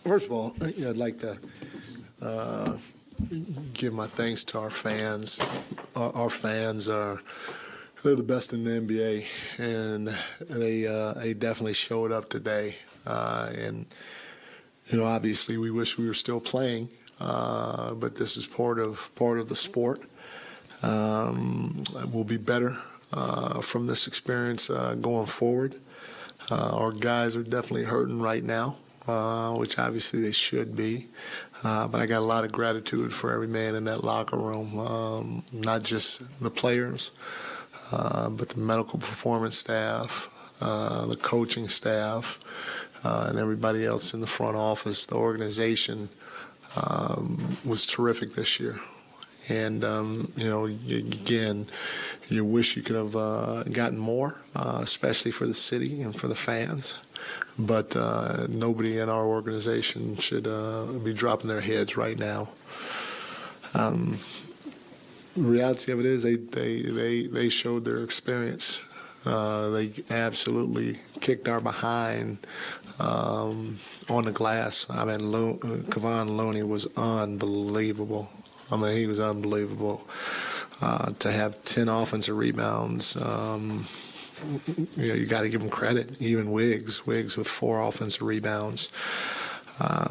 First of all, I'd like to give my thanks to our fans. Our fans they're the best in the NBA, and they definitely showed up today. And obviously, we wish we were still playing, but this is part of the sport. We'll be better from this experience going forward. Our guys are definitely hurting right now, which obviously they should be. But I got a lot of gratitude for every man in that locker room, not just the players, but the medical performance staff, the coaching staff, and everybody else in the front office. The organization was terrific this year. And, again, you wish you could have gotten more, especially for the city and for the fans. But nobody in our organization should be dropping their heads right now. The reality of it is they showed their experience. They absolutely kicked our behind on the glass. I mean, Kevon Looney was unbelievable. I mean, he was unbelievable. To have 10 offensive rebounds, you got to give him credit. Even Wiggs with 4 offensive rebounds.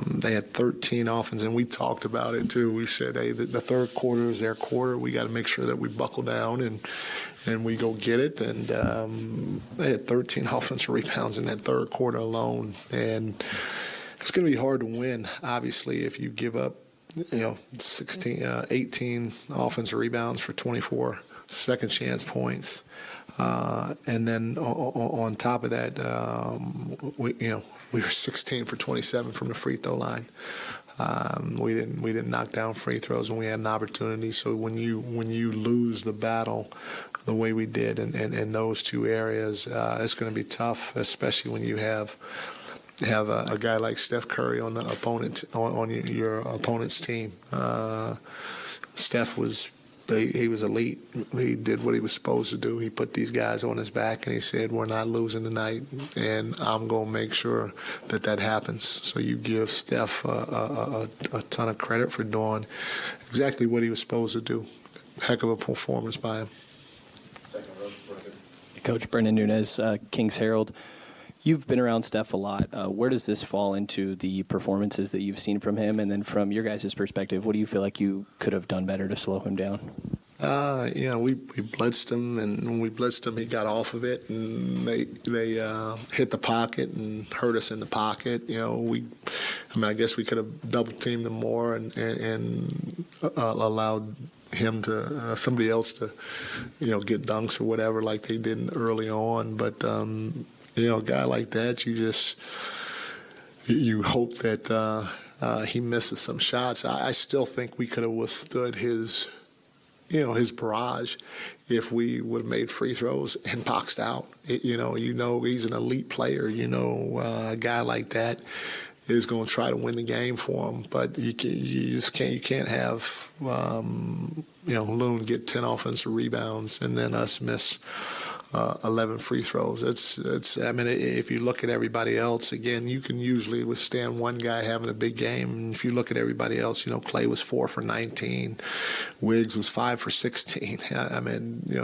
They had 13 offense, and we talked about it too. We said, hey, the third quarter is their quarter. We got to make sure that we buckle down and we go get it. And they had 13 offensive rebounds in that third quarter alone. And it's going to be hard to win, obviously, if you give up 18 offensive rebounds for 24 second chance points. And then on top of that, we were 16 for 27 from the free throw line. We didn't knock down free throws when we had an opportunity. So when you lose the battle the way we did in those two areas, it's going to be tough, especially when you have a guy like Steph Curry on the on your opponent's team. Steph was elite. He did what he was supposed to do. He put these guys on his back and he said, "We're not losing tonight, and I'm going to make sure that happens." So you give Steph a ton of credit for doing exactly what he was supposed to do. Heck of a performance by him. Coach Brendan Nunez, Kings Herald. You've been around Steph a lot. Where does this fall into the performances that you've seen from him? And then from your guys' perspective, what do you feel like you could have done better to slow him down? We blitzed him, and when we blitzed him, he got off of it, and they hit the pocket and hurt us in the pocket. I guess we could have double teamed him more and allowed him to somebody else to get dunks or whatever like they did early on, but. A guy like that, you hope that he misses some shots. I still think we could have withstood his barrage if we would have made free throws and boxed out. He's an elite player. A guy like that is going to try to win the game for him, but you can't have Loon get 10 offensive rebounds and then us miss 11 free throws. If you look at everybody else, again, you can usually withstand one guy having a big game. And if you look at everybody else, Clay was 4 for 19, Wiggs was 5 for 16.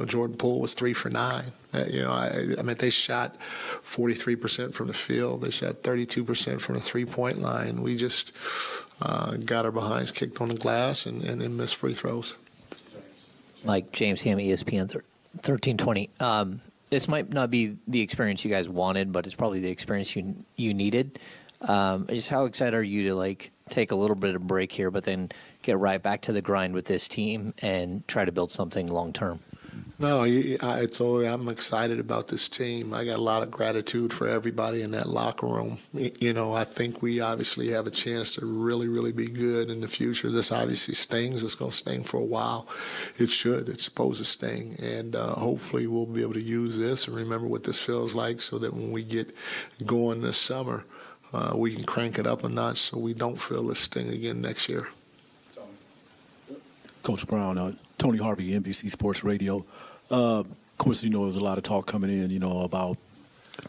Jordan Poole was 3 for 9. They shot 43% from the field. They shot 32% from the three-point line. We just got our behinds kicked on the glass and missed free throws. Mike, James Ham, ESPN 1320. This might not be the experience you guys wanted, but it's probably the experience you needed. Just how excited are you to take a little bit of a break here, but then get right back to the grind with this team and try to build something long term? No, I'm excited about this team. I got a lot of gratitude for everybody in that locker room. I think we obviously have a chance to really, really be good in the future. This obviously stings. It's going to sting for a while. It should. It's supposed to sting. And hopefully we'll be able to use this and remember what this feels like so that when we get going this summer, we can crank it up a notch so we don't feel this sting again next year. Coach Brown, Tony Harvey, NBC Sports Radio. Of course, there was a lot of talk coming in, about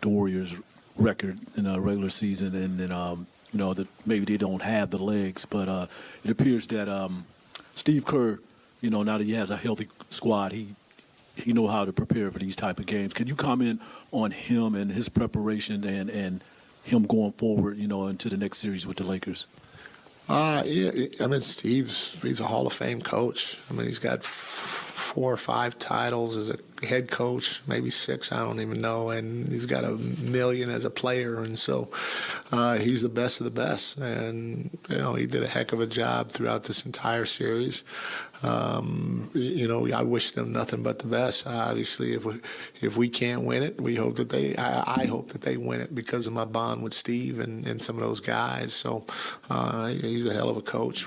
the Warriors' record in a regular season and then that maybe they don't have the legs. But it appears that Steve Kerr, now that he has a healthy squad, he know how to prepare for these type of games. Can you comment on him and his preparation and him going forward, into the next series with the Lakers? Yeah, I mean, he's a Hall of Fame coach. I mean, he's got 4 or 5 titles as a head coach, maybe 6, I don't even know, and he's got $1 million as a player, and so he's the best of the best. And he did a heck of a job throughout this entire series. I wish them nothing but the best. Obviously, if we can't win it, we hope that I hope that they win it because of my bond with Steve and some of those guys. So he's a hell of a coach.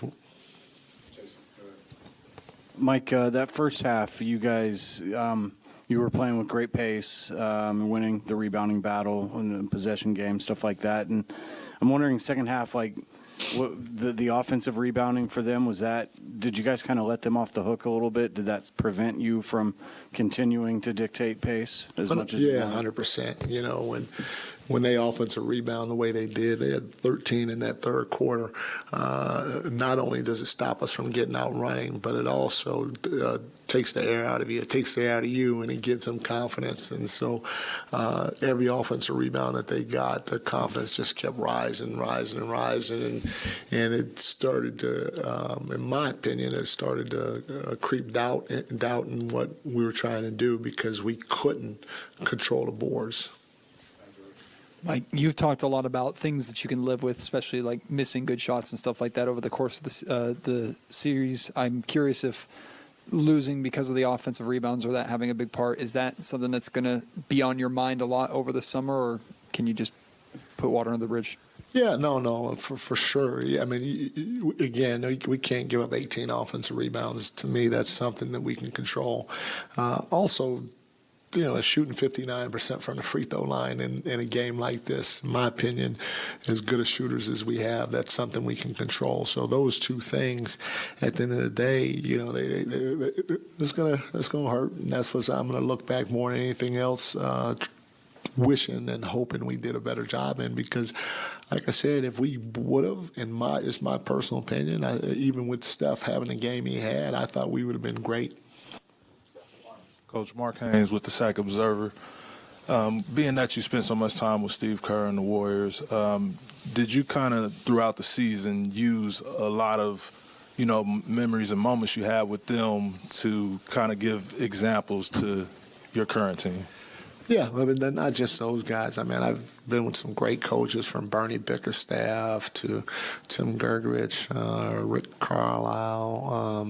Mike, that first half, you guys, you were playing with great pace, winning the rebounding battle and the possession game, stuff like that. And I'm wondering, second half, what the offensive rebounding for them, did you guys kind of let them off the hook a little bit? Did that prevent you from continuing to dictate pace as much as you wanted? 100%. When they offensive rebound the way they did, they had 13 in that third quarter. Not only does it stop us from getting out running, but it also takes the air out of you. It takes the air out of you, and it gives them confidence. And so every offensive rebound that they got, their confidence just kept rising. And it started to, in my opinion, creep doubt in what we were trying to do because we couldn't control the boards. Mike, you've talked a lot about things that you can live with, especially like missing good shots and stuff like that over the course of the series. I'm curious if losing because of the offensive rebounds or that having a big part, is that something that's going to be on your mind a lot over the summer, or can you just put water under the bridge? Yeah, no, for sure. I mean, again, we can't give up 18 offensive rebounds. To me, that's something that we can control. Also, shooting 59% from the free throw line in a game like this, in my opinion, as good as shooters as we have, that's something we can control. So those two things, at the end of the day, it's gonna hurt, and that's what I'm gonna look back more than anything else, wishing and hoping we did a better job in, because like I said, if we would have, it's my personal opinion, even with Steph having the game he had, I thought we would have been great. Coach Mark Haynes with the Sac Observer. Being that you spent so much time with Steve Kerr and the Warriors, did you kind of throughout the season use a lot of, memories and moments you had with them to kind of give examples to your current team? Yeah, I mean, not just those guys. I mean, I've been with some great coaches from Bernie Bickerstaff to Tim Gergovich, Rick Carlisle,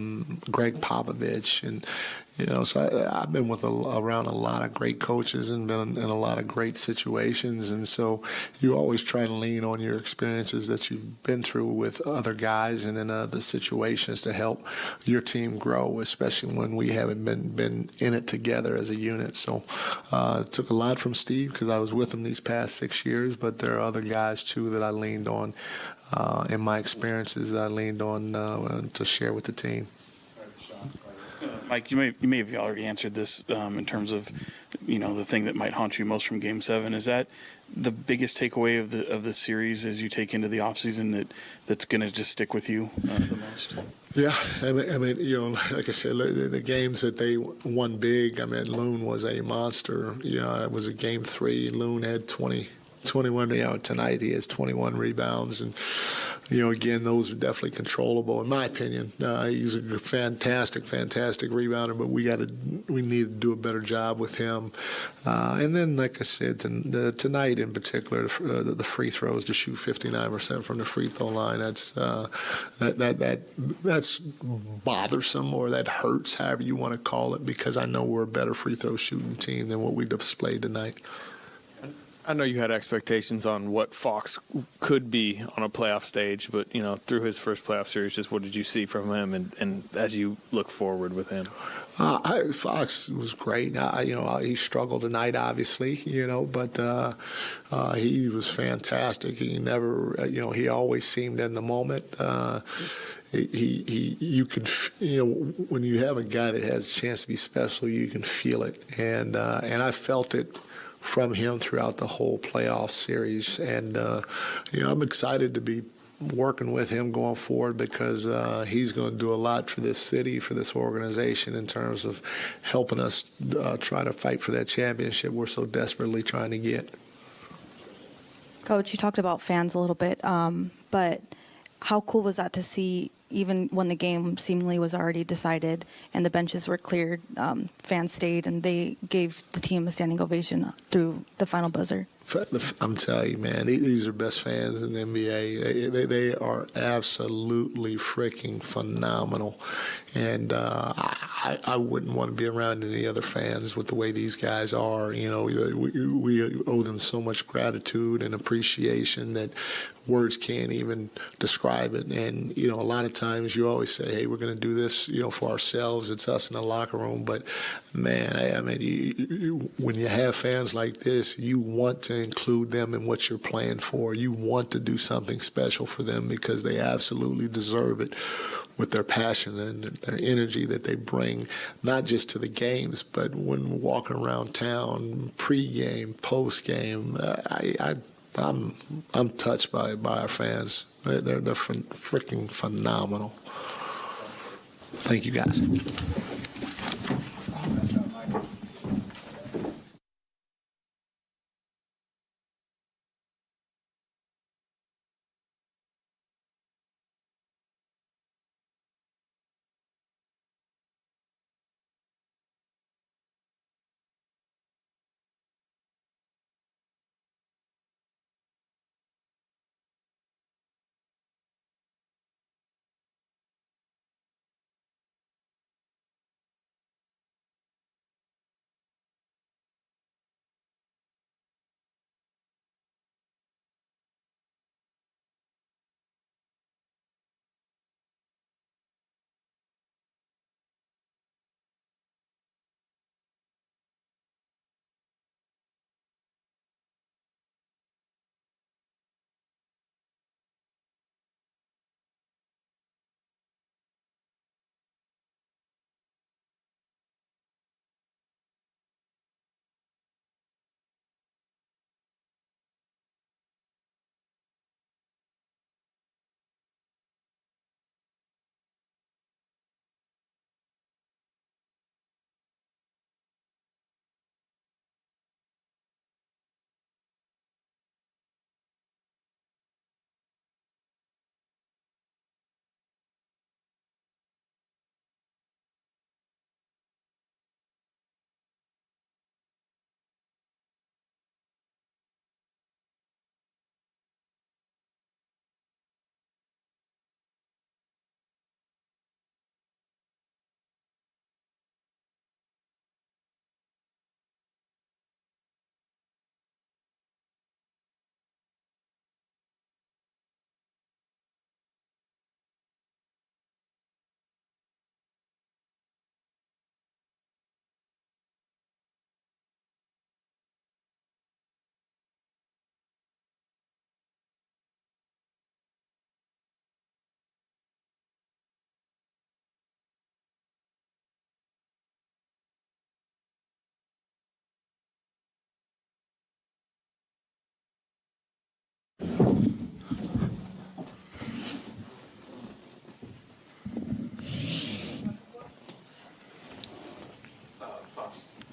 Greg Popovich, and so I've been around a lot of great coaches and been in a lot of great situations, and so you always try to lean on your experiences that you've been through with other guys and in other situations to help your team grow, especially when we haven't been in it together as a unit. So it took a lot from Steve because I was with him these past 6 years, but there are other guys too that I leaned on in my experiences that I leaned on to share with the team. Mike, you may have already answered this in terms of, the thing that might haunt you most from Game 7. Is that the biggest takeaway of the series as you take into the offseason that's going to just stick with you the most? Yeah, I mean, like I said, the games that they won big, I mean, Loon was a monster. It was a Game 3. Loon had 21. Tonight he has 21 rebounds, and again, those are definitely controllable in my opinion. He's a fantastic rebounder, but we need to do a better job with him. And then, like I said, tonight in particular, the free throws, to shoot 59% from the free throw line, that's bothersome, or that hurts, however you want to call it, because I know we're a better free throw shooting team than what we displayed tonight. I know you had expectations on what Fox could be on a playoff stage, but through his first playoff series, just what did you see from him, and as you look forward with him? Fox was great. He struggled tonight, obviously, but he was fantastic. He never, he always seemed in the moment. You can, when you have a guy that has a chance to be special, you can feel it, and I felt it from him throughout the whole playoff series. And, I'm excited to be working with him going forward because he's going to do a lot for this city, for this organization in terms of helping us try to fight for that championship we're so desperately trying to get. Coach, you talked about fans a little bit, but how cool was that to see, even when the game seemingly was already decided and the benches were cleared, fans stayed and they gave the team a standing ovation through the final buzzer? I'm telling you, man, these are best fans in the NBA. They are absolutely freaking phenomenal. And I wouldn't want to be around any other fans with the way these guys are. We owe them so much gratitude and appreciation that words can't even describe it. And, a lot of times you always say, hey, we're going to do this, for ourselves. It's us in the locker room. But, man, when you have fans like this, you want to include them in what you're playing for. You want to do something special for them because they absolutely deserve it with their passion and their energy that they bring, not just to the games, but when walking around town, pre-game, post-game. I'm touched by our fans. They're freaking phenomenal. Thank you, guys.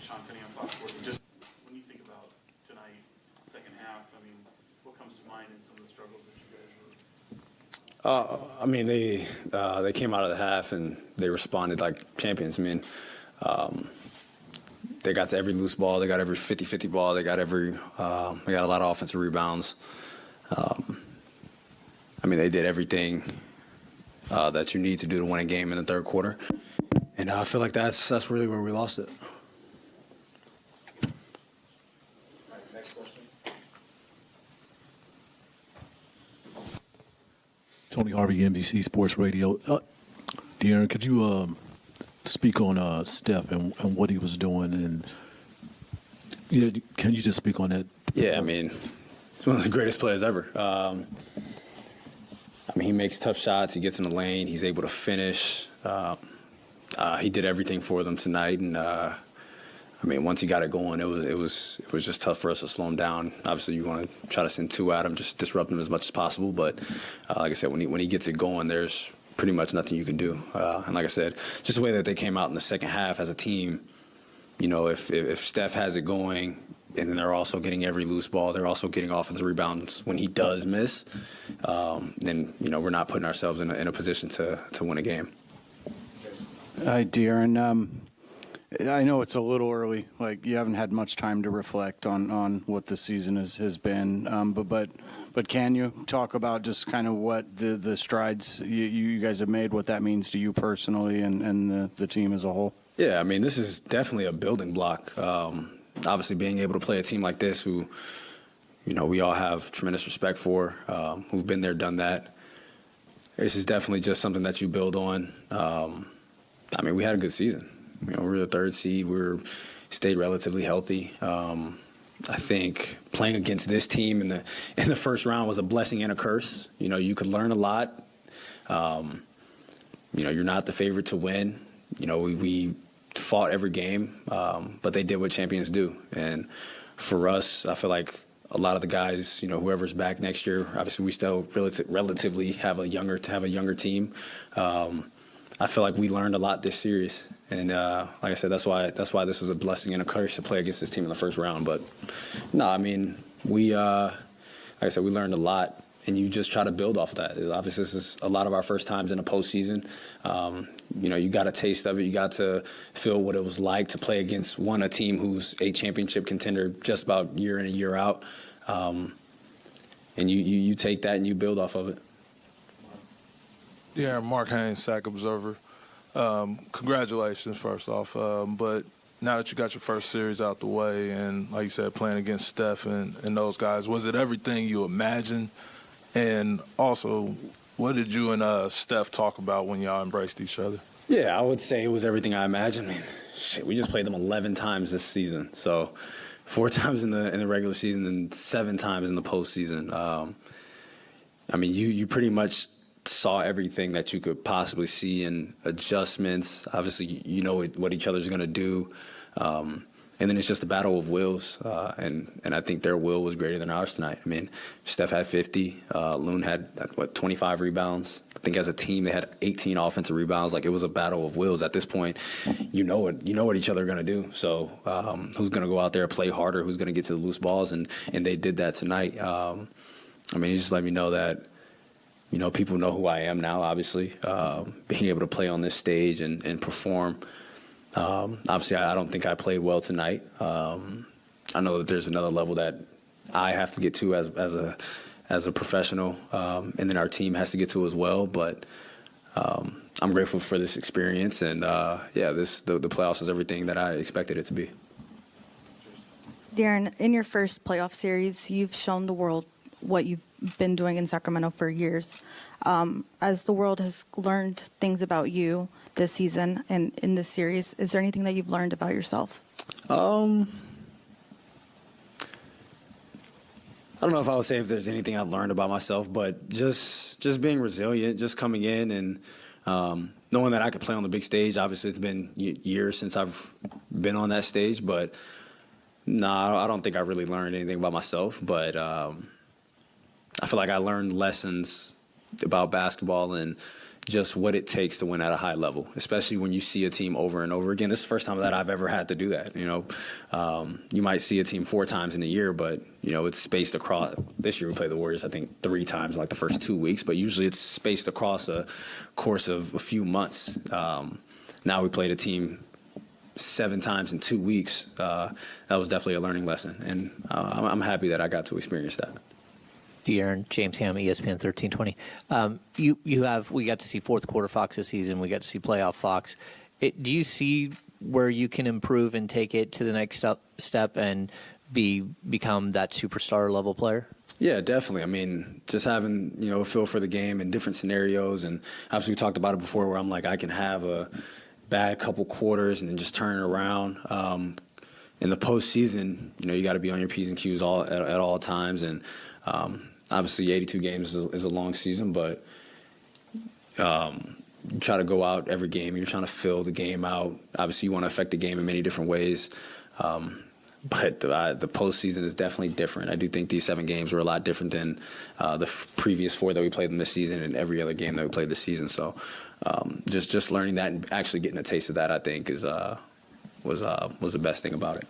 Sean Penny on Fox Sports. Just when you think about tonight, second half, what comes to mind in some of the struggles that you guys were? They came out of the half and they responded like champions. They got to every loose ball. They got every 50-50 ball. They got a lot of offensive rebounds. They did everything that you need to do to win a game in the third quarter. And I feel like that's really where we lost it. Next question. Tony Harvey, NBC Sports Radio. De'Aaron, could you speak on Steph and what he was doing? And can you just speak on that? Yeah, he's one of the greatest players ever. He makes tough shots. He gets in the lane. He's able to finish. He did everything for them tonight, and I mean, once he got it going, it was just tough for us to slow him down. Obviously, you want to try to send two at him, just disrupt him as much as possible. But like I said, when he gets it going, there's pretty much nothing you can do. And like I said, just the way that they came out in the second half as a team, you know, if Steph has it going, and then they're also getting every loose ball, they're also getting offensive rebounds when he does miss, then, you know, we're not putting ourselves in a position to win a game. Hi, De'Aaron. I know it's a little early. Like, you haven't had much time to reflect on what the season has been. But can you talk about just kind of what the strides you guys have made, what that means to you personally and the team as a whole? Yeah, I mean, this is definitely a building block. Obviously, being able to play a team like this who, you know, we all have tremendous respect for, who've been there, done that. This is definitely just something that you build on. I mean, we had a good season. You know, we were the third seed. We stayed relatively healthy. I think playing against this team in the first round was a blessing and a curse. You know, you could learn a lot. You know, you're not the favorite to win. You know, we fought every game, but they did what champions do. And for us, I feel like a lot of the guys, you know, whoever's back next year, obviously we still relatively have a younger team. I feel like we learned a lot this series, and like I said, that's why this was a blessing and a curse to play against this team in the first round. But no, I mean, like I said, we learned a lot, and you just try to build off of that. Obviously, this is a lot of our first times in a postseason. You know, you got a taste of it. You got to feel what it was like to play against a team who's a championship contender just about year in and year out, and you take that and you build off of it. Yeah, Mark Haynes, Sac Observer. Congratulations, first off. But now that you got your first series out the way and, like you said, playing against Steph and those guys, was it everything you imagined? And also, what did you and Steph talk about when y'all embraced each other? Yeah, I would say it was everything I imagined. I mean, shit, we just played them 11 times this season. So 4 times in the regular season and 7 times in the postseason. I mean, you pretty much saw everything that you could possibly see in adjustments. Obviously, you know what each other's going to do. And then it's just a battle of wills. And I think their will was greater than ours tonight. I mean, Steph had 50. Loon had, 25 rebounds. I think as a team, they had 18 offensive rebounds. Like, it was a battle of wills. At this point, you know what each other are going to do. So who's going to go out there, play harder, who's going to get to the loose balls. And they did that tonight. I mean, he just let me know that, you know, people know who I am now, obviously. Being able to play on this stage and perform. Obviously, I don't think I played well tonight. I know that there's another level that I have to get to as a professional, and then our team has to get to as well. But I'm grateful for this experience, and the playoffs is everything that I expected it to be. De'Aaron, in your first playoff series, you've shown the world what you've been doing in Sacramento for years. As the world has learned things about you this season and in this series, is there anything that you've learned about yourself? I don't know if I would say if there's anything I've learned about myself, but just being resilient, just coming in and knowing that I could play on the big stage. Obviously, it's been years since I've been on that stage, but no, I don't think I really learned anything about myself. But I feel like I learned lessons about basketball and just what it takes to win at a high level, especially when you see a team over and over again. This is the first time that I've ever had to do that. You know, you might see a team 4 times in a year, but, you know, it's spaced across. This year we played the Warriors, I think, 3 times, like the first 2 weeks, but usually it's spaced across a course of a few months. Now we played a team 7 times in 2 weeks. That was definitely a learning lesson, and I'm happy that I got to experience that. De'Aaron, James Ham, ESPN 1320. We got to see fourth quarter Fox this season. We got to see playoff Fox. Do you see where you can improve and take it to the next step and become that superstar level player? Yeah, definitely. I mean, just having, you know, a feel for the game in different scenarios. And obviously we talked about it before where I'm like, I can have a bad couple quarters and then just turn it around. In the postseason, you know, you got to be on your P's and Q's at all times. And obviously 82 games is a long season, but you try to go out every game. You're trying to fill the game out. Obviously, you want to affect the game in many different ways. But the postseason is definitely different. I do think these 7 games were a lot different than the previous 4 that we played in this season and every other game that we played this season. So just learning that and actually getting a taste of that, I think, was the best thing about it.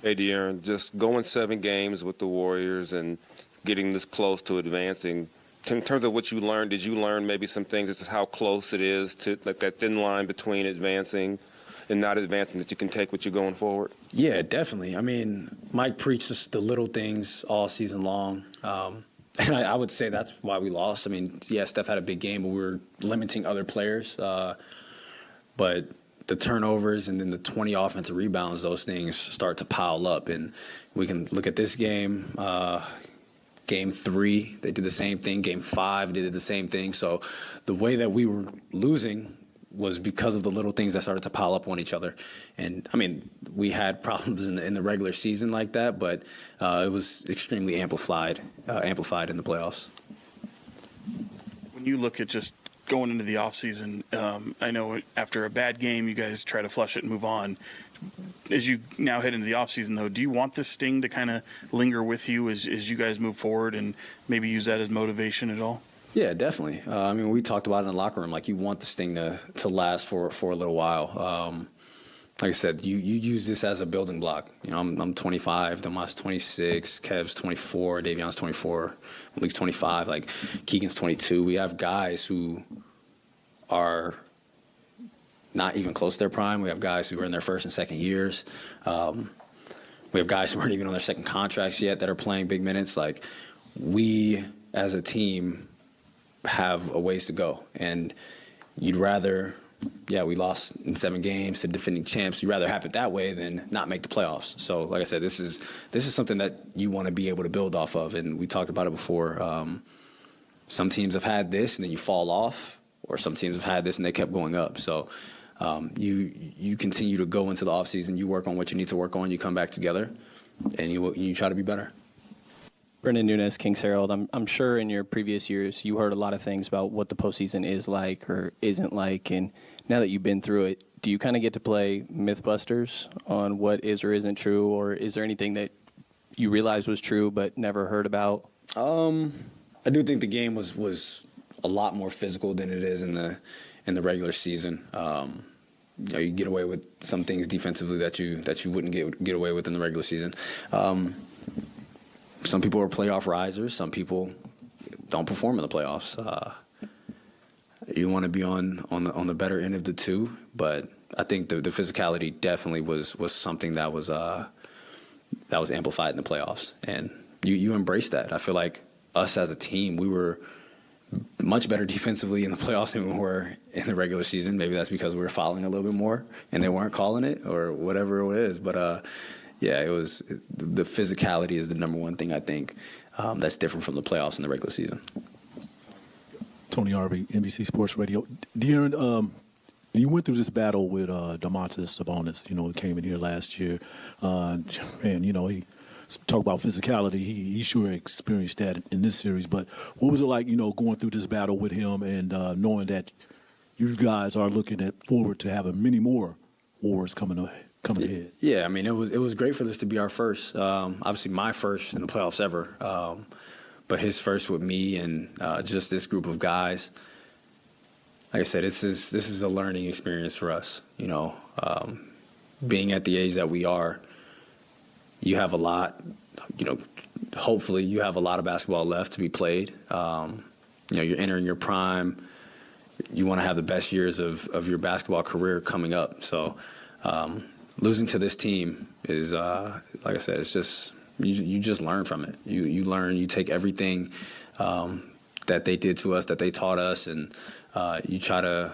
Hey, De'Aaron, just going 7 games with the Warriors and getting this close to advancing, in terms of what you learned, did you learn maybe some things as to how close it is to like that thin line between advancing and not advancing that you can take with you going forward? Yeah, definitely. I mean, Mike preached us the little things all season long. And I would say that's why we lost. I mean, yeah, Steph had a big game, but we were limiting other players. But the turnovers and then the 20 offensive rebounds, those things start to pile up. And we can look at this game. Game 3, they did the same thing. Game 5, they did the same thing. So the way that we were losing was because of the little things that started to pile up on each other. And, I mean, we had problems in the regular season like that, but it was extremely amplified in the playoffs. When you look at just going into the offseason, I know after a bad game, you guys try to flush it and move on. As you now head into the offseason, though, do you want this sting to kind of linger with you as you guys move forward and maybe use that as motivation at all? Yeah, definitely. I mean, we talked about it in the locker room. Like, you want this thing to last for a little while. Like I said, you use this as a building block. You know, I'm 25, Damas 26, Kev's 24, Davion's 24, Malik's 25, like Keegan's 22. We have guys who are not even close to their prime. We have guys who are in their first and second years. We have guys who aren't even on their second contracts yet that are playing big minutes. Like, we as a team have a ways to go, and you'd rather, we lost in 7 games to defending champs. You'd rather have it that way than not make the playoffs. So, like I said, this is something that you want to be able to build off of, and we talked about it before. Some teams have had this, and then you fall off, or some teams have had this, and they kept going up. So, you continue to go into the offseason, you work on what you need to work on, you come back together, and you try to be better. Brendan Nunes, Kings Herald. I'm sure in your previous years you heard a lot of things about what the postseason is like or isn't like, and now that you've been through it, do you kind of get to play Mythbusters on what is or isn't true, or is there anything that you realized was true but never heard about? I do think the game was a lot more physical than it is in the regular season. You get away with some things defensively that you wouldn't get away with in the regular season. Some people are playoff risers. Some people don't perform in the playoffs. You want to be on the better end of the two, but I think the physicality definitely was something that was amplified in the playoffs, and you embrace that. I feel like us as a team, we were much better defensively in the playoffs than we were in the regular season. Maybe that's because we were fouling a little bit more and they weren't calling it or whatever it is. But the physicality is the number one thing I think that's different from the playoffs and the regular season. Tony Harvey, NBC Sports Radio. De'Aaron, you went through this battle with Domantas Sabonis. You know, he came in here last year, and he talk about physicality. He sure experienced that in this series. But what was it like, going through this battle with him and knowing that you guys are looking forward to having many more wars coming ahead? Yeah, I mean, it was great for this to be our first. Obviously, my first in the playoffs ever. But his first with me and just this group of guys. Like I said, this is a learning experience for us. Being at the age that we are, you have a lot. Hopefully, you have a lot of basketball left to be played. You're entering your prime. You want to have the best years of your basketball career coming up. So, losing to this team is, like I said, it's just you just learn from it. You learn. You take everything that they did to us, that they taught us, and you try to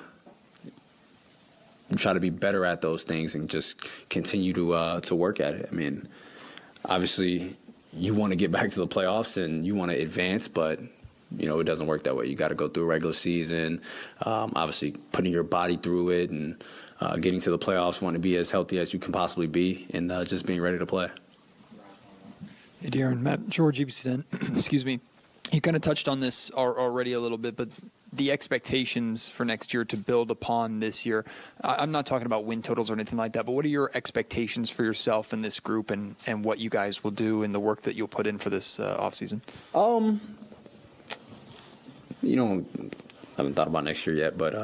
be better at those things and just continue to work at it. I mean, obviously, you want to get back to the playoffs and you want to advance, but it doesn't work that way. You got to go through a regular season, obviously putting your body through it, and getting to the playoffs, want to be as healthy as you can possibly be, and just being ready to play. Hey, De'Aaron, Matt, George, EBC10. Excuse me. You kind of touched on this already a little bit, but the expectations for next year to build upon this year. I'm not talking about win totals or anything like that, but what are your expectations for yourself and this group, and what you guys will do and the work that you'll put in for this offseason? You know, I haven't thought about next year yet, but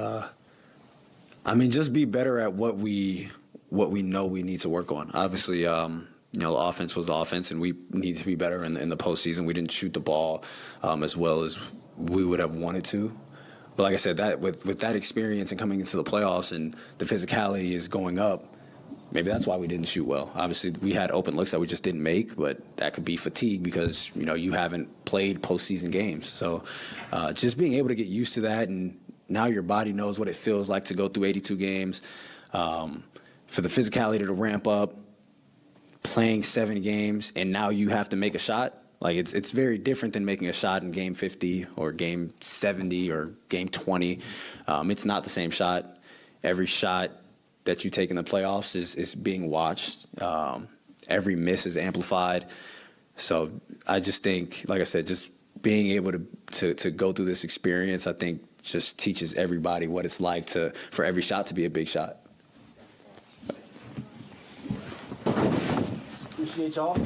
I mean, just be better at what we know we need to work on. Obviously, you know, the offense was the offense, and we need to be better in the postseason. We didn't shoot the ball as well as we would have wanted to. But like I said, that with that experience and coming into the playoffs and the physicality is going up, maybe that's why we didn't shoot well. Obviously, we had open looks that we just didn't make, but that could be fatigue because, you know, you haven't played postseason games. So just being able to get used to that, and now your body knows what it feels like to go through 82 games, for the physicality to ramp up, playing 7 games, and now you have to make a shot. Like, it's very different than making a shot in game 50 or game 70 or game 20. It's not the same shot. Every shot that you take in the playoffs is being watched. Every miss is amplified. So I just think, like I said, just being able to go through this experience, I think just teaches everybody what it's like for every shot to be a big shot. Appreciate y'all.